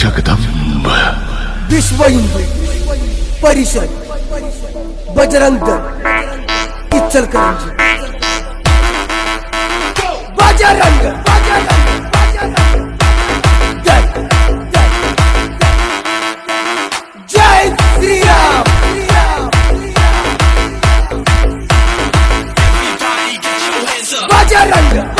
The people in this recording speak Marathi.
जगदंब विश्व हिंदू परिषद बजरंग दल इचलकरंजी बजरंग दल जय श्री राम बजरंग